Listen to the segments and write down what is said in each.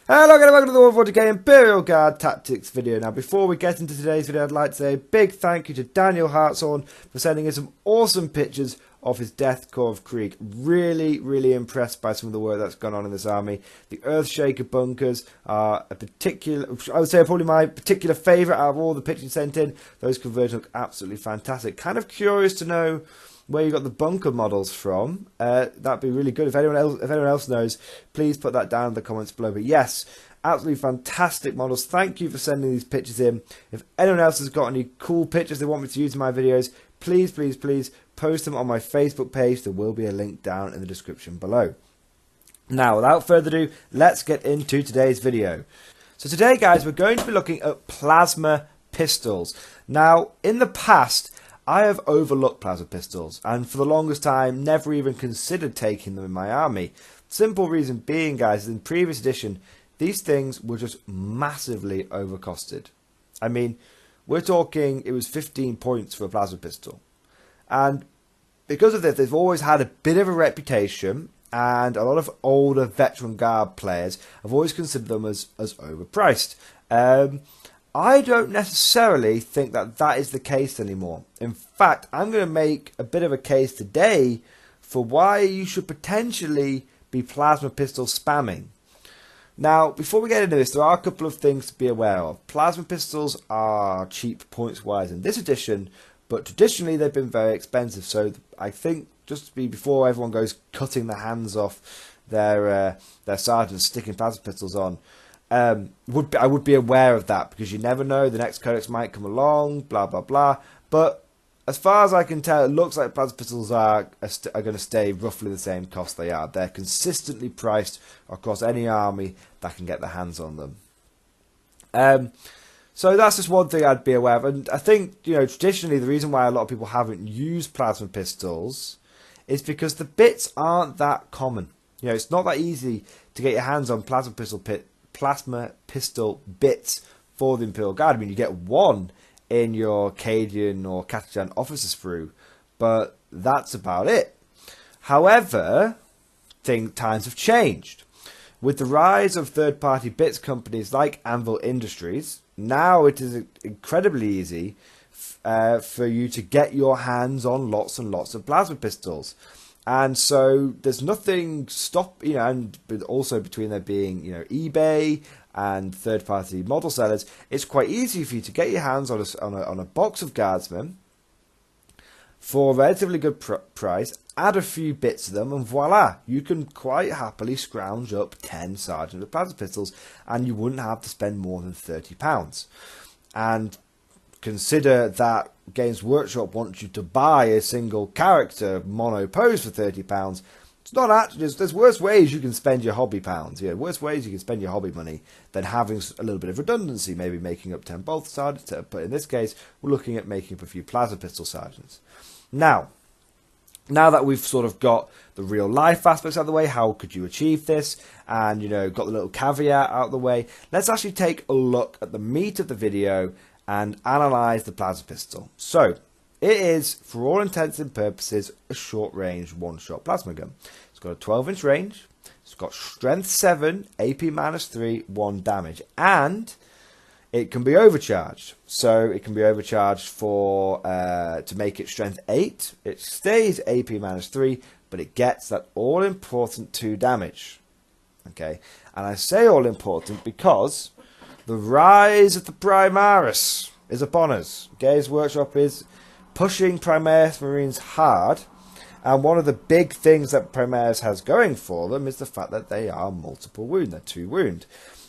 Hello and welcome to the War 40k Imperial Guard Tactics video. Now before we get into today's video, I'd like to say a big thank you to Daniel Hartshorn for sending us some awesome pictures of his Death Corps of Krieg. Really impressed by some of the work that's gone on in this army. The Earthshaker bunkers are a particular, I would say probably my particular favourite out of all the pictures sent in. Those conversions look absolutely fantastic. Kind of curious to know where you got the bunker models from. That'd be really good. If anyone else knows, please put that down in the comments below. But yes, absolutely fantastic models. Thank you for sending these pictures in. If anyone else has got any cool pictures they want me to use in my videos, please post them on my Facebook page. There will be a link down in the description below. Now, without further ado, let's get into today's video. So today, guys, we're going to be looking at plasma pistols. Now, in the past, I have overlooked plasma pistols, and for the longest time, never even considered taking them in my army. Simple reason being, guys, in previous edition, these things were just massively overcosted. I mean, we're talking, it was 15 points for a plasma pistol. And because of this, they've always had a bit of a reputation, and a lot of older veteran guard players have always considered them as overpriced. I don't necessarily think that that is the case anymore. In fact, I'm going to make a bit of a case today for why you should potentially be plasma pistol spamming. Now, before we get into this, there are a couple of things to be aware of. Plasma pistols are cheap points-wise in this edition, but traditionally they've been very expensive. So I think just to be before everyone goes cutting the hands off their sergeants, sticking plasma pistols on, I would be aware of that, because you never know, the next codex might come along, blah blah blah. But as far as I can tell, it looks like plasma pistols are going to stay roughly the same cost they are. They're consistently priced across any army that can get their hands on them. So that's just one thing I'd be aware of. And I think, traditionally the reason why a lot of people haven't used plasma pistols is because the bits aren't that common. It's not that easy to get your hands on plasma pistol bits for the Imperial Guard. I mean, you get one in your Cadian or Catalan officer's sprue, but that's about it. However, times have changed. With the rise of third-party bits companies like Anvil Industries, now it is incredibly easy for you to get your hands on lots and lots of plasma pistols. And so there's nothing and also between there being, eBay and third-party model sellers, it's quite easy for you to get your hands on a box of Guardsmen for a relatively good price, add a few bits of them, and voila, you can quite happily scrounge up 10 sergeants with plasma pistols, and you wouldn't have to spend more than £30. And consider that Games Workshop wants you to buy a single character mono pose for £30. It's not actually, there's worse ways you can spend your hobby pounds. Worse ways you can spend your hobby money than having a little bit of redundancy, maybe making up 10 bolt sergeants. But in this case, we're looking at making up a few plasma pistol sergeants. Now that we've sort of got the real life aspects out of the way, how could you achieve this, and got the little caveat out of the way, let's actually take a look at the meat of the video and analyse the plasma pistol. So, it is, for all intents and purposes, a short-range one-shot plasma gun. It's got a 12-inch range, it's got strength 7, AP -3, 1 damage, and it can be overcharged. So, it can be overcharged to make it strength 8. It stays AP -3, but it gets that all-important 2 damage. Okay, and I say all-important because the rise of the Primaris is upon us. Games Workshop is pushing Primaris Marines hard, and one of the big things that Primaris has going for them is the fact that they are multiple wound, they're 2 wound.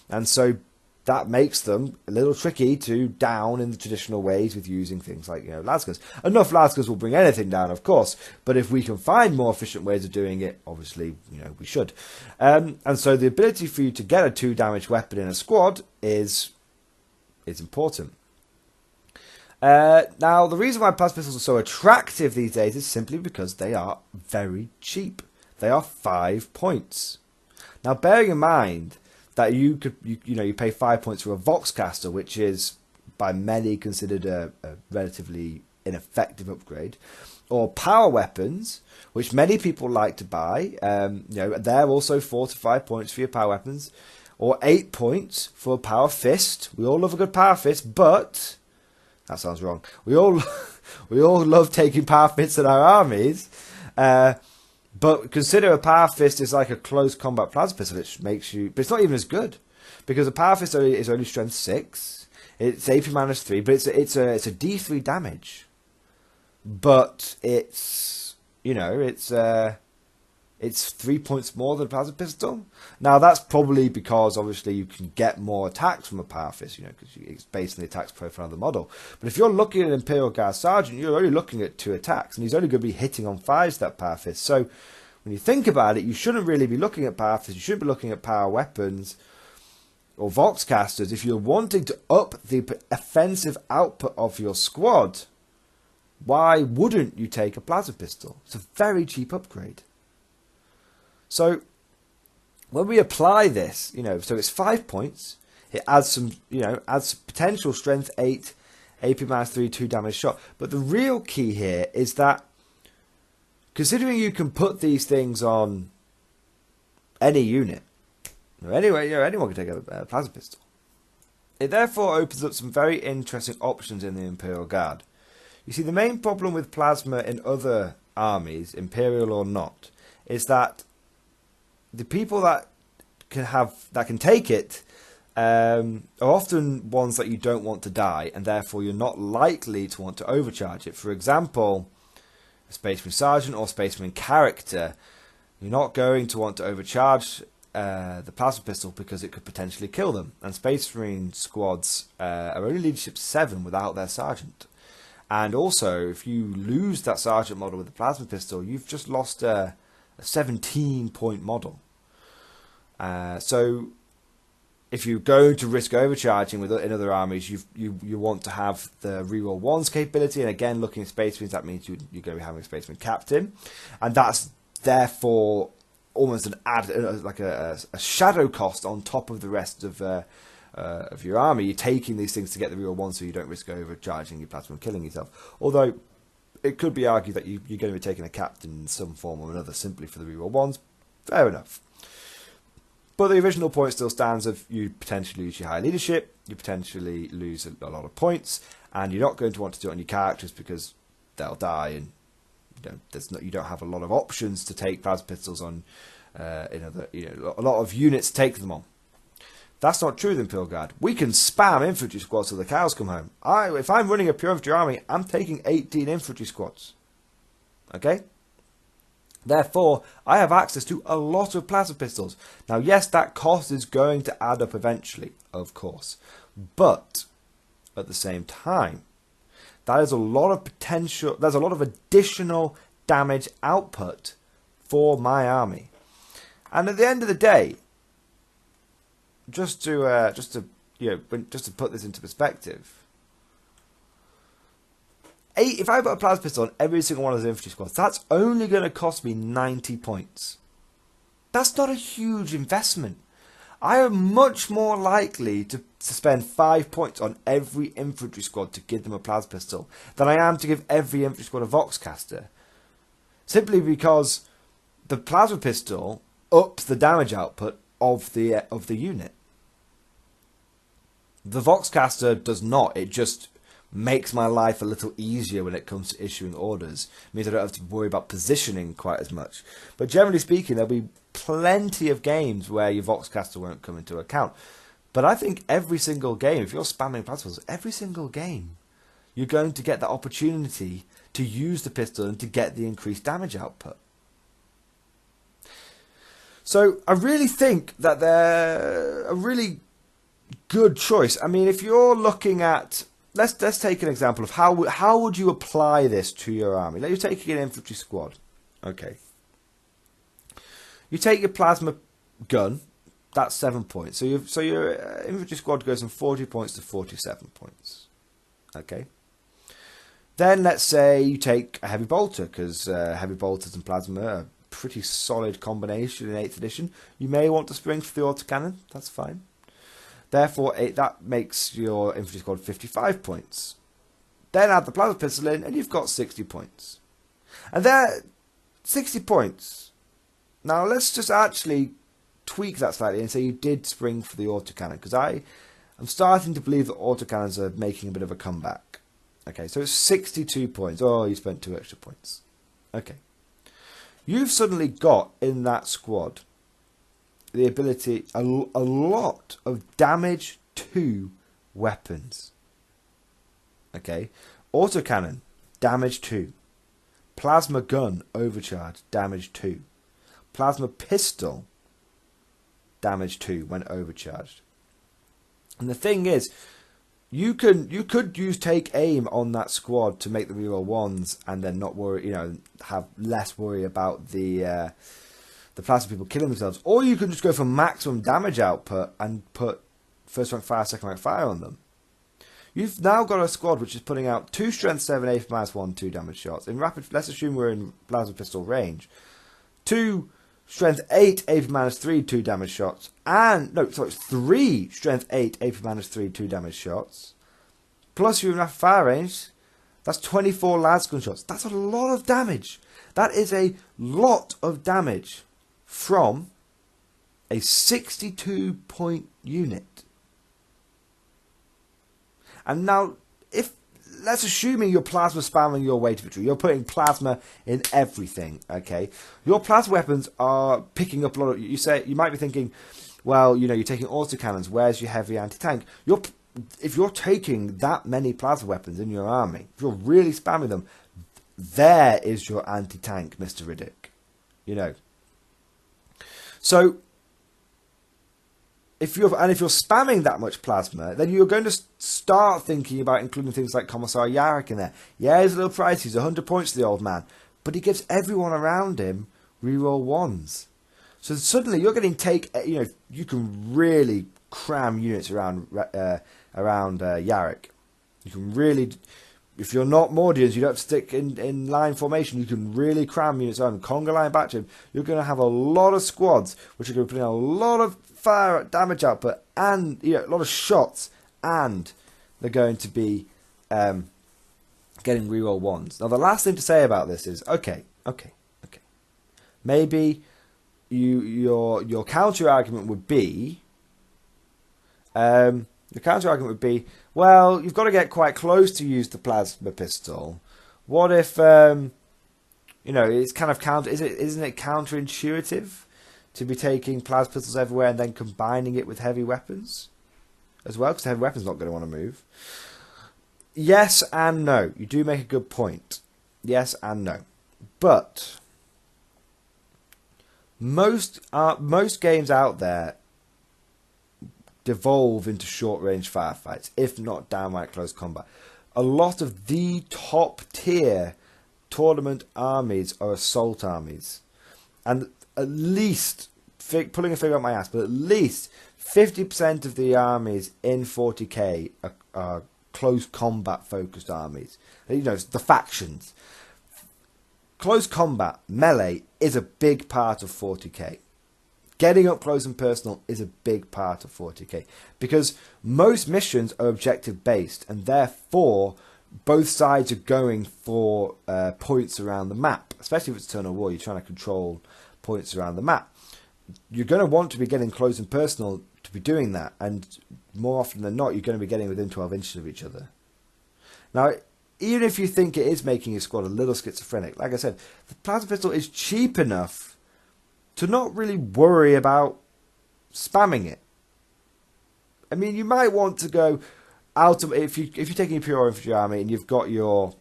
And so that makes them a little tricky to down in the traditional ways with using things like, lascars. Enough lascars will bring anything down, of course, but if we can find more efficient ways of doing it, obviously, we should. And so the ability for you to get a 2 damage weapon in a squad is important. Now, the reason why plasma pistols are so attractive these days is simply because they are very cheap. They are 5 points. Now, bearing in mind that you pay 5 points for a Voxcaster, which is by many considered a relatively ineffective upgrade, or power weapons, which many people like to buy. They're also 4 to 5 points for your power weapons. or 8 points for a power fist. We all love a good power fist, but that sounds wrong. We all love taking power fists in our armies. But consider a power fist is like a close combat plasma pistol, which makes you, but it's not even as good, because a power fist is only strength 6. It's AP -3, but it's a D3 damage. But it's, you know, it's 3 points more than a plasma pistol. Now that's probably because obviously you can get more attacks from a power fist, you know, because it's based on the attacks profile of the model. But if you're looking at an Imperial Guard Sergeant, you're only looking at 2 attacks, and he's only going to be hitting on 5s, that power fist. So when you think about it, you shouldn't really be looking at power fists. You shouldn't be looking at power weapons or Voxcasters if you're wanting to up the offensive output of your squad. Why wouldn't you take a plasma pistol? It's a very cheap upgrade. So when we apply this, you know, so it's 5 points. It adds some, you know, adds potential strength 8, AP -3, 2 damage shot. But the real key here is that, considering you can put these things on any unit, anyway, you know, anyone can take a plasma pistol. It therefore opens up some very interesting options in the Imperial Guard. You see, the main problem with plasma in other armies, Imperial or not, is that the people that can take it are often ones that you don't want to die, and therefore you're not likely to want to overcharge it. For example, a Spaceman Sergeant or Spaceman Character, you're not going to want to overcharge the plasma pistol because it could potentially kill them. And Space Marine squads are only leadership 7 without their sergeant. And also, if you lose that sergeant model with the plasma pistol, you've just lost a 17-point model. So if you go to risk overcharging in other armies, you want to have the reroll 1s capability. And again, looking at Space Marines, that means you're going to be having a Spaceman Captain, and that's therefore almost an like a shadow cost on top of the rest of your army. You're taking these things to get the reroll 1, so you don't risk overcharging your plasma and killing yourself. Although it could be argued that you're going to be taking a captain in some form or another simply for the reroll 1s. Fair enough. But the original point still stands of you potentially lose your high leadership, you potentially lose a lot of points, and you're not going to want to do it on your characters because they'll die, and you don't have a lot of options to take plasma pistols on a lot of units to take them on. That's not true with Imperial Guard. We can spam infantry squads till the cows come home. If I'm running a pure infantry army, I'm taking 18 infantry squads. Okay? Therefore, I have access to a lot of plasma pistols. Now, yes, that cost is going to add up eventually, of course. But, at the same time, that is a lot of potential, there's a lot of additional damage output for my army. And at the end of the day, just to put this into perspective, if I put a plasma pistol on every single one of those infantry squads, that's only going to cost me 90 points. That's not a huge investment. I am much more likely to spend 5 points on every infantry squad to give them a plasma pistol than I am to give every infantry squad a Voxcaster. Simply because the plasma pistol ups the damage output of the unit. The Voxcaster does not. It just makes my life a little easier when it comes to issuing orders. It means I don't have to worry about positioning quite as much. But generally speaking, there'll be plenty of games where your Voxcaster won't come into account. But I think every single game, if you're spamming pistols, every single game, you're going to get the opportunity to use the pistol and to get the increased damage output. So I really think that they're a really good choice. I mean, if you're looking at, let's take an example of how would you apply this to your army. Like, you're taking an infantry squad. Okay. You take your plasma gun. That's 7 points. So your infantry squad goes from 40 points to 47 points. Okay. Then let's say you take a heavy bolter, because heavy bolters and plasma are a pretty solid combination in 8th edition. You may want to spring for the autocannon. That's fine. Therefore, that makes your infantry squad 55 points. Then add the plasma pistol in, and you've got 60 points. And there, 60 points. Now, let's just actually tweak that slightly and say you did spring for the autocannon, because I'm starting to believe that autocannons are making a bit of a comeback. Okay, so it's 62 points. Oh, you spent 2 extra points. Okay. You've suddenly got in that squad the ability, a lot of damage to weapons. Okay, autocannon, damage 2. Plasma gun, overcharge, damage 2. Plasma pistol, damage 2 when overcharged. And the thing is, you could use take aim on that squad to make the reroll 1s and then not worry, have less worry about the plasma people killing themselves. Or you can just go for maximum damage output and put first rank fire, second rank fire on them. You've now got a squad which is putting out 2 strength 7 A for -1, 2 damage shots. In rapid, let's assume we're in plasma pistol range. 2 strength 8 A for -3, 2 damage shots. And, no, sorry, 3 strength 8 A for -3, 2 damage shots. Plus you're in rapid fire range. That's 24 lasgun shots. That's a lot of damage. That is a lot of damage from a 62-point unit. And now, let's assuming you're plasma spamming your way to victory. You're putting plasma in everything, okay? Your plasma weapons are picking up a lot of... You might be thinking, well, you're taking autocannons. Where's your heavy anti-tank? If you're taking that many plasma weapons in your army, if you're really spamming them, there is your anti-tank, Mr. Riddick. So... If you're spamming that much plasma, then you're going to start thinking about including things like Commissar Yarrick in there. Yeah, he's a little pricey. He's 100 points to the old man. But he gives everyone around him reroll 1s. So suddenly you're getting you can really cram units around Yarrick. You can really... If you're not Mordians, you don't have to stick in line formation. You can really cram units around. Conga line back to him. You're going to have a lot of squads which are going to be putting out a lot of fire damage output and a lot of shots, and they're going to be getting reroll 1s. Now the last thing to say about this is okay. Maybe your counter argument would be well, you've got to get quite close to use the plasma pistol. What if it's kind of isn't it counterintuitive to be taking plasma pistols everywhere and then combining it with heavy weapons as well? Because the heavy weapon's not going to want to move. Yes and no. You do make a good point. Yes and no. But most games out there devolve into short-range firefights, if not downright close combat. A lot of the top-tier tournament armies are assault armies. And at least, pulling a figure out my ass, but at least 50% of the armies in 40k are close combat-focused armies. The factions. Close combat, melee, is a big part of 40k. Getting up close and personal is a big part of 40k because most missions are objective based, and therefore both sides are going for points around the map. Especially if it's Eternal War, you're trying to control points around the map. You're going to want to be getting close and personal to be doing that, and more often than not, you're going to be getting within 12 inches of each other. Now, even if you think it is making your squad a little schizophrenic, like I said, the plasma pistol is cheap enough to not really worry about spamming it. I mean, you might want to go out of... If you're taking a pure infantry army and you've got your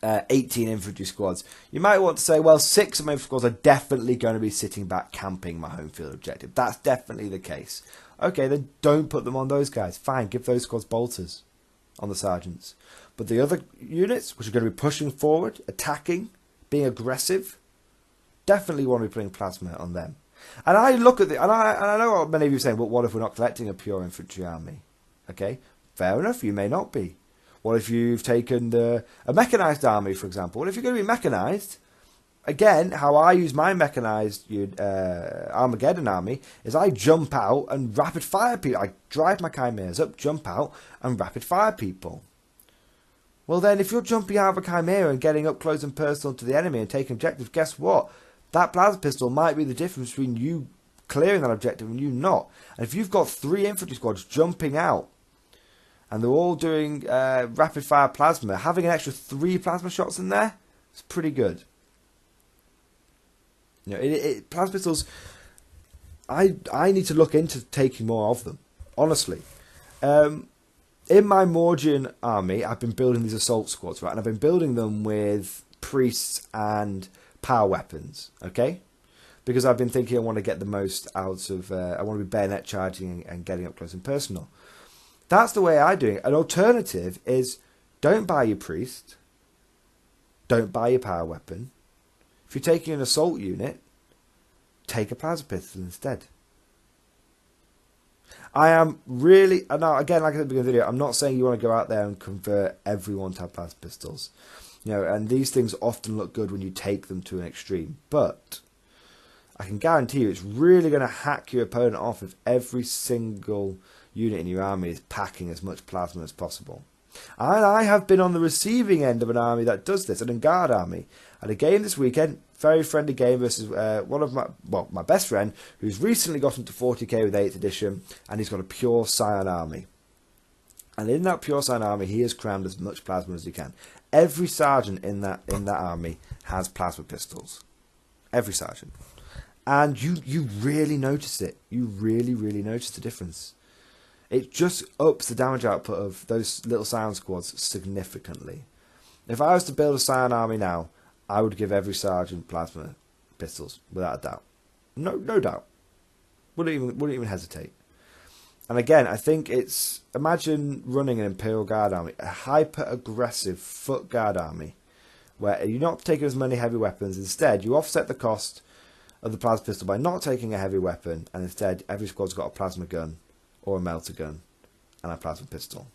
18 infantry squads, you might want to say, well, 6 of my infantry squads are definitely going to be sitting back camping my home field objective. That's definitely the case. Okay, then don't put them on those guys. Fine, give those squads bolters on the sergeants. But the other units, which are going to be pushing forward, attacking, being aggressive... definitely want to be putting plasma on them. And I look at and I know what many of you are saying, but what if we're not collecting a pure infantry army? Okay, fair enough, you may not be. What if you've taken a mechanized army, for example? What if you're going to be mechanized? Again, how I use my mechanized Armageddon army is I jump out and rapid fire people. I drive my chimeras up, jump out, and rapid fire people. Well then, if you're jumping out of a chimera and getting up close and personal to the enemy and taking objectives, guess what? That plasma pistol might be the difference between you clearing that objective and you not. And if you've got 3 infantry squads jumping out, and they're all doing rapid fire plasma, having an extra 3 plasma shots in there, it's pretty good. You know, plasma pistols, I need to look into taking more of them, honestly. In my Mordian army, I've been building these assault squads, right? And I've been building them with priests and power weapons, okay? Because I've been thinking I want to get the most out of, I want to be bayonet charging and getting up close and personal. That's the way I do it. An alternative is don't buy your priest, don't buy your power weapon. If you're taking an assault unit, take a plasma pistol instead. I am really, now again, like I said at the beginning of the video, I'm not saying you want to go out there and convert everyone to have plasma pistols. You know, and these things often look good when you take them to an extreme. But I can guarantee you it's really going to hack your opponent off if every single unit in your army is packing as much plasma as possible. And I have been on the receiving end of an army that does this, an Engard army. I had a game this weekend, very friendly game versus one of my best friend, who's recently gotten to 40k with 8th edition, and he's got a pure Scion army. And in that pure Scion army, he has crammed as much plasma as he can. Every sergeant in that army has plasma pistols. Every sergeant. And you really notice it. You really, really notice the difference. It just ups the damage output of those little Scion squads significantly. If I was to build a Scion army now, I would give every sergeant plasma pistols, without a doubt. No doubt. Wouldn't even hesitate. And again, I think it's, imagine running an Imperial Guard army, a hyper-aggressive foot guard army, where you're not taking as many heavy weapons. Instead, you offset the cost of the plasma pistol by not taking a heavy weapon, and instead every squad's got a plasma gun, or a melter gun, and a plasma pistol.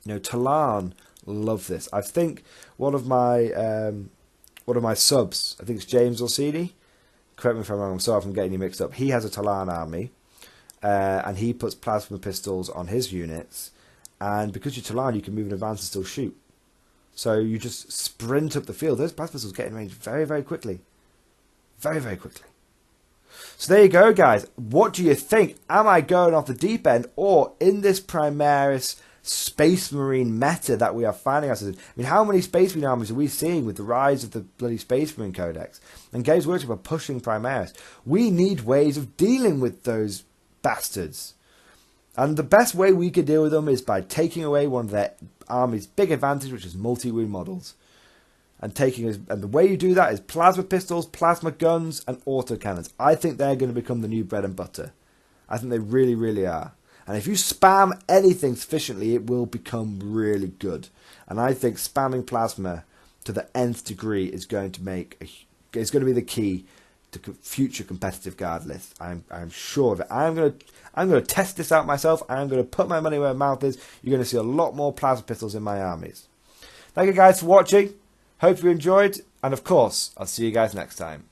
You know, Talan love this. I think one of my subs, I think it's James Orsini, correct me if I'm wrong, I'm sorry if I'm getting you mixed up, he has a Talan army, and he puts plasma pistols on his units, and because you're Talan, you can move in advance and still shoot. So you just sprint up the field. Those plasma pistols get in range very, very quickly. Very, very quickly. So there you go, guys. What do you think? Am I going off the deep end, or in this Primaris Space Marine meta that we are finding ourselves in? I mean, how many Space Marine armies are we seeing with the rise of the bloody Space Marine Codex? And Games Workshop are pushing Primaris. We need ways of dealing with those bastards. And the best way we could deal with them is by taking away one of their army's big advantage, which is multi-wound models. And the way you do that is plasma pistols, plasma guns, and autocannons. I think they're going to become the new bread and butter. I think they really, really are. And if you spam anything sufficiently, it will become really good. And I think spamming plasma to the nth degree is going to be the key to future competitive guard lists. I'm sure of it. I'm going to test this out myself. I'm going to put my money where my mouth is. You're going to see a lot more plasma pistols in my armies. Thank you guys for watching. Hope you enjoyed, and of course, I'll see you guys next time.